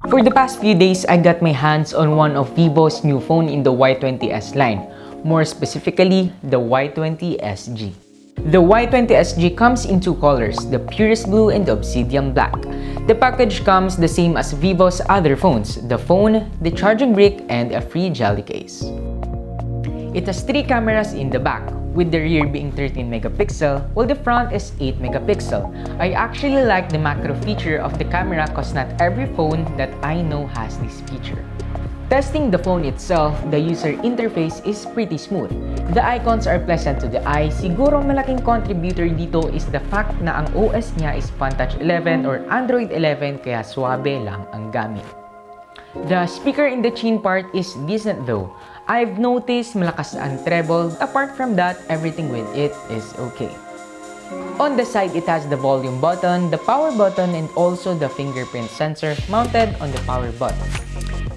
For the past few days, I got my hands on one of Vivo's new phone in the Y20s line, more specifically, the Y20SG. The Y20SG comes in two colors, the purest blue and the obsidian black. The package comes the same as Vivo's other phones, the phone, the charging brick, and a free jelly case. It has 3 cameras in the back, with the rear being 13 megapixel, while the front is 8 megapixel. I actually like the macro feature of the camera cause not every phone that I know has this feature. Testing the phone itself, the user interface is pretty smooth. The icons are pleasant to the eye. Siguro malaking contributor dito is the fact na ang OS niya is Funtouch 11 or Android 11 kaya suabe lang ang gamit. The speaker in the chin part is decent though. I've noticed malakas ang treble. Apart from that, everything with it is okay. On the side, it has the volume button, the power button, and also the fingerprint sensor mounted on the power button.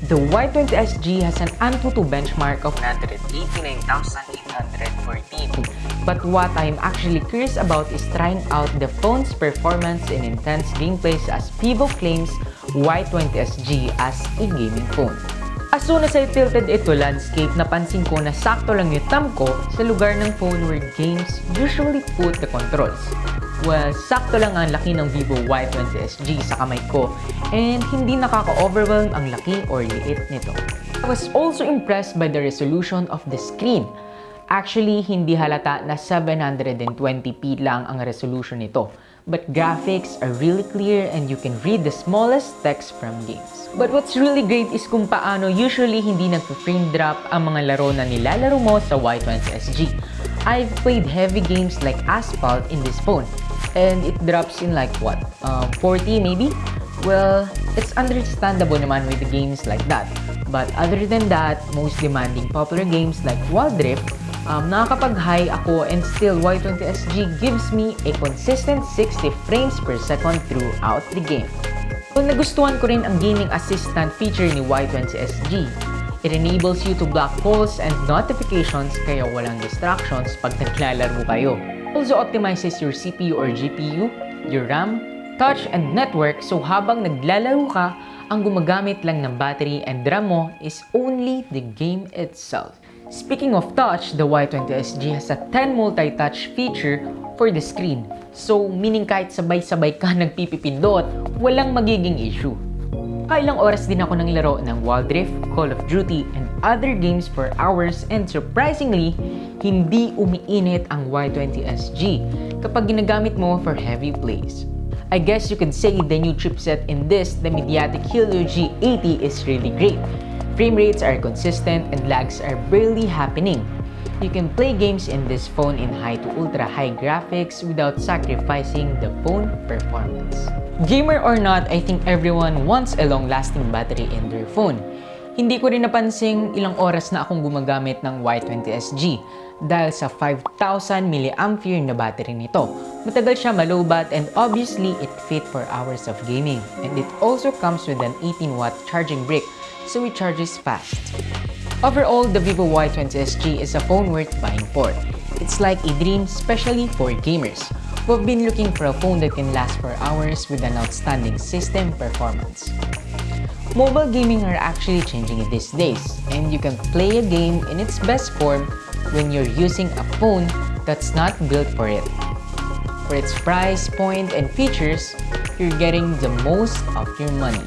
The Y20SG has an Antutu benchmark of 189,814. But what I'm actually curious about is trying out the phone's performance in intense gameplays as Vivo claims Y20SG as a gaming phone. As soon as I tilted it to landscape, napansin ko na sakto lang yung thumb ko sa lugar ng phone where games usually put the controls. Well, sakto lang ang laki ng Vivo Y20SG sa kamay ko and hindi nakaka-overwhelm ang laki or liit nito. I was also impressed by the resolution of the screen. Actually, hindi halata na 720p lang ang resolution nito. But graphics are really clear and you can read the smallest text from games. But what's really great is kung paano usually hindi nagpa-frame drop ang mga laro na nilalaro mo sa Y20SG. I've played heavy games like Asphalt in this phone and it drops in like what? 40 maybe? Well, it's understandable naman with the games like that. But other than that, most demanding popular games like Wild Rift, nakakapag-high ako and still Y20SG gives me a consistent 60 frames per second throughout the game. So nagustuhan ko rin ang gaming assistant feature ni Y20SG. It enables you to block calls and notifications kaya walang distractions pag naglalaro kayo. Also optimizes your CPU or GPU, your RAM, touch, and network so habang naglalaro ka, ang gumagamit lang ng battery and RAM mo is only the game itself. Speaking of touch, the Y20SG has a 10 multi-touch feature for the screen. So, meaning kahit sabay-sabay ka nagpipipindot, walang magiging issue. Kailang oras din ako ng laro ng Wild Rift, Call of Duty, and other games for hours and surprisingly, hindi umiinit ang Y20SG kapag ginagamit mo for heavy plays. I guess you could say the new chipset in this, the MediaTek Helio G80 is really great. Frame rates are consistent and lags are barely happening. You can play games in this phone in high to ultra high graphics without sacrificing the phone performance. Gamer or not, I think everyone wants a long-lasting battery in their phone. Hindi ko rin napansing ilang oras na akong gumagamit ng Y20SG dahil sa 5,000 mAh na battery nito. Matagal siya malobat and obviously it fit for hours of gaming. And it also comes with an 18-watt charging brick so it charges fast. Overall, the Vivo Y20SG is a phone worth buying for. It's like a dream, especially for gamers who have been looking for a phone that can last for hours with an outstanding system performance. Mobile gaming are actually changing these days, and you can play a game in its best form when you're using a phone that's not built for it. For its price point and features, you're getting the most of your money.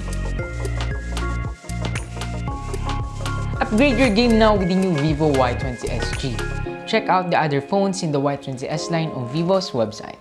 Upgrade your game now with the new Vivo Y20SG. Check out the other phones in the Y20s line on Vivo's website.